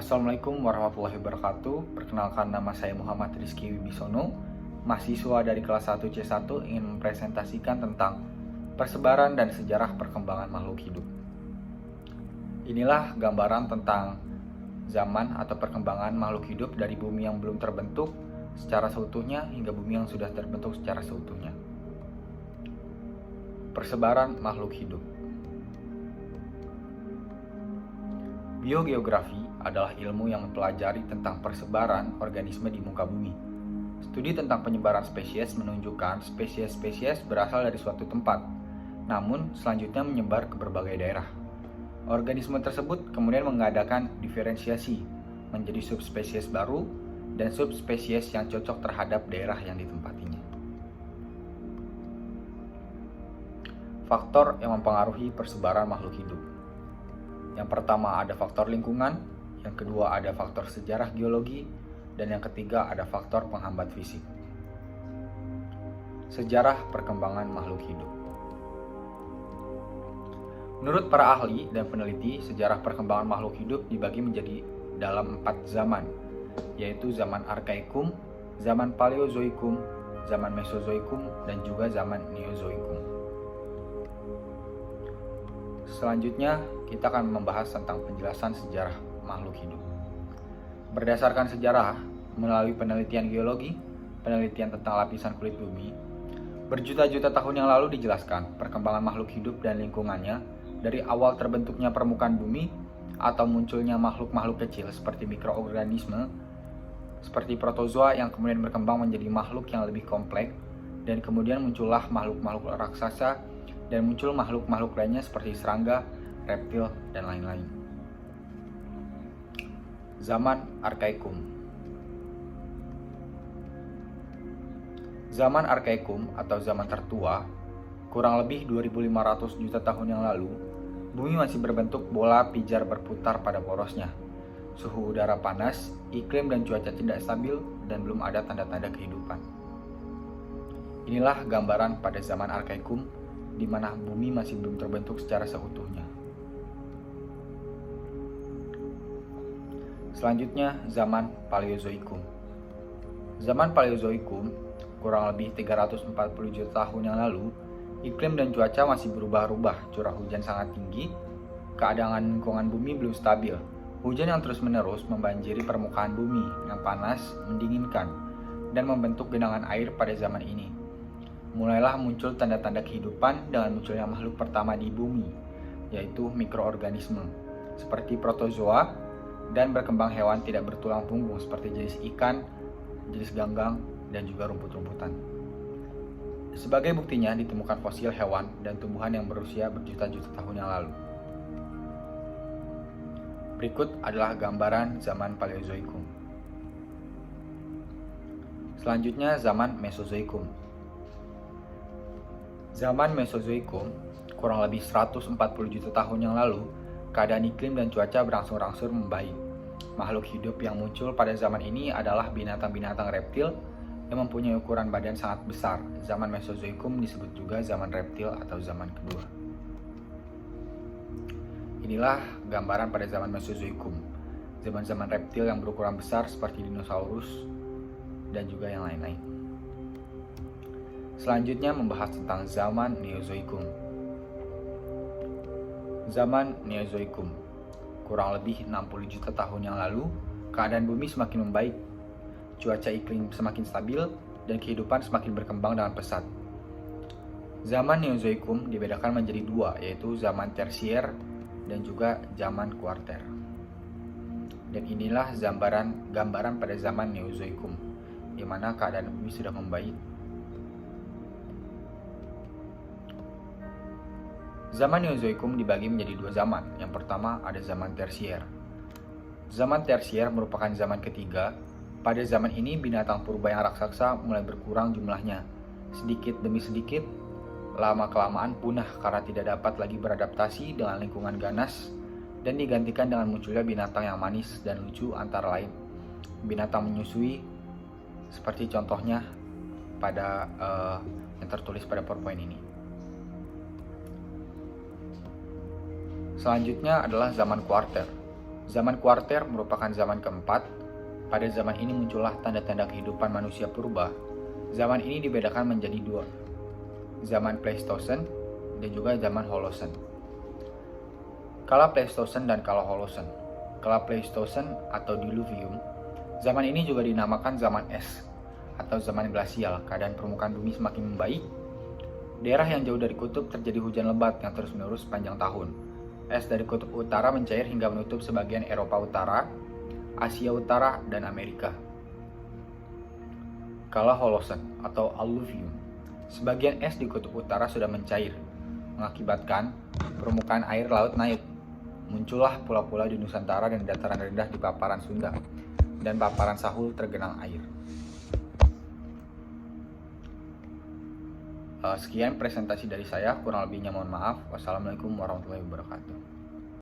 Assalamualaikum warahmatullahi wabarakatuh. Perkenalkan, nama saya Muhammad Rizky Wibisono, mahasiswa dari kelas 1C1, ingin mempresentasikan tentang persebaran dan sejarah perkembangan makhluk hidup. Inilah gambaran tentang zaman atau perkembangan makhluk hidup dari bumi yang belum terbentuk secara seutuhnya hingga bumi yang sudah terbentuk secara seutuhnya. Persebaran makhluk hidup. Biogeografi adalah ilmu yang mempelajari tentang persebaran organisme di muka bumi. Studi tentang penyebaran spesies menunjukkan spesies-spesies berasal dari suatu tempat, namun selanjutnya menyebar ke berbagai daerah. Organisme tersebut kemudian mengadakan diferensiasi menjadi subspesies baru dan subspesies yang cocok terhadap daerah yang ditempatinya. Faktor yang mempengaruhi persebaran makhluk hidup. Yang pertama ada faktor lingkungan, yang kedua ada faktor sejarah geologi, dan yang ketiga ada faktor penghambat fisik. Sejarah perkembangan makhluk hidup. Menurut para ahli dan peneliti, sejarah perkembangan makhluk hidup dibagi menjadi dalam 4 zaman, yaitu zaman Arkaikum, zaman Paleozoikum, zaman Mesozoikum, dan juga zaman Neozoikum. Selanjutnya, kita akan membahas tentang penjelasan sejarah makhluk hidup. Berdasarkan sejarah, melalui penelitian geologi, penelitian tentang lapisan kulit bumi, berjuta-juta tahun yang lalu dijelaskan perkembangan makhluk hidup dan lingkungannya dari awal terbentuknya permukaan bumi atau munculnya makhluk-makhluk kecil seperti mikroorganisme, seperti protozoa yang kemudian berkembang menjadi makhluk yang lebih kompleks, dan kemudian muncullah makhluk-makhluk raksasa, dan muncul makhluk-makhluk lainnya seperti serangga, reptil, dan lain-lain. Zaman Arkaikum. Zaman Arkaikum atau zaman tertua, kurang lebih 2500 juta tahun yang lalu, bumi masih berbentuk bola pijar berputar pada porosnya. Suhu udara panas, iklim dan cuaca tidak stabil, dan belum ada tanda-tanda kehidupan. Inilah gambaran pada zaman Arkaikum, di mana bumi masih belum terbentuk secara seutuhnya. Selanjutnya, zaman Paleozoikum. Zaman Paleozoikum, kurang lebih 340 juta tahun yang lalu, iklim dan cuaca masih berubah-ubah, curah hujan sangat tinggi, keadaan lingkungan bumi belum stabil. Hujan yang terus-menerus membanjiri permukaan bumi yang panas, mendinginkan, dan membentuk genangan air pada zaman ini. Mulailah muncul tanda-tanda kehidupan dengan munculnya makhluk pertama di bumi, yaitu mikroorganisme, seperti protozoa, dan berkembang hewan tidak bertulang punggung seperti jenis ikan, jenis ganggang, dan juga rumput-rumputan. Sebagai buktinya ditemukan fosil hewan dan tumbuhan yang berusia berjuta-juta tahun yang lalu. Berikut adalah gambaran zaman Paleozoikum. Selanjutnya zaman Mesozoikum. Zaman Mesozoikum, kurang lebih 140 juta tahun yang lalu, keadaan iklim dan cuaca berangsur-angsur membaik. Makhluk hidup yang muncul pada zaman ini adalah binatang-binatang reptil yang mempunyai ukuran badan sangat besar. Zaman Mesozoikum disebut juga zaman reptil atau zaman kedua. Inilah gambaran pada zaman Mesozoikum, zaman-zaman reptil yang berukuran besar seperti dinosaurus dan juga yang lain-lain. Selanjutnya membahas tentang zaman Neozoikum. Zaman Neozoikum, kurang lebih 60 juta tahun yang lalu, keadaan bumi semakin membaik, cuaca iklim semakin stabil, dan kehidupan semakin berkembang dengan pesat. Zaman Neozoikum dibedakan menjadi dua, yaitu zaman Tersier dan juga zaman Kuarter. Dan inilah gambaran pada zaman Neozoikum, di mana keadaan bumi sudah membaik. Zaman Neozoikum dibagi menjadi dua zaman. Yang pertama ada zaman Tersier. Zaman Tersier merupakan zaman ketiga. Pada zaman ini binatang purba yang raksasa mulai berkurang jumlahnya. Sedikit demi sedikit, lama-kelamaan punah karena tidak dapat lagi beradaptasi dengan lingkungan ganas dan digantikan dengan munculnya binatang yang manis dan lucu, antara lain binatang menyusui, seperti contohnya pada yang tertulis pada PowerPoint ini. Selanjutnya adalah zaman Kuarter. Zaman kuarter merupakan zaman keempat. Pada zaman ini muncullah tanda-tanda kehidupan manusia purba. Zaman ini dibedakan menjadi dua, zaman Pleistosen dan juga zaman Holosen. Kala Pleistosen dan kala Holosen. Kala Pleistosen atau Diluvium, zaman ini juga dinamakan zaman es atau zaman glasial. Keadaan permukaan bumi semakin membaik. Daerah yang jauh dari kutub terjadi hujan lebat yang terus-menerus sepanjang tahun. Es dari kutub utara mencair hingga menutup sebagian Eropa Utara, Asia Utara, dan Amerika. Kala Holosen atau Alluvium, sebagian es di kutub utara sudah mencair, mengakibatkan permukaan air laut naik. Muncullah pulau-pulau di Nusantara dan dataran rendah di paparan Sunda, dan paparan Sahul tergenang air. Sekian presentasi dari saya, kurang lebihnya mohon maaf. Wassalamualaikum warahmatullahi wabarakatuh.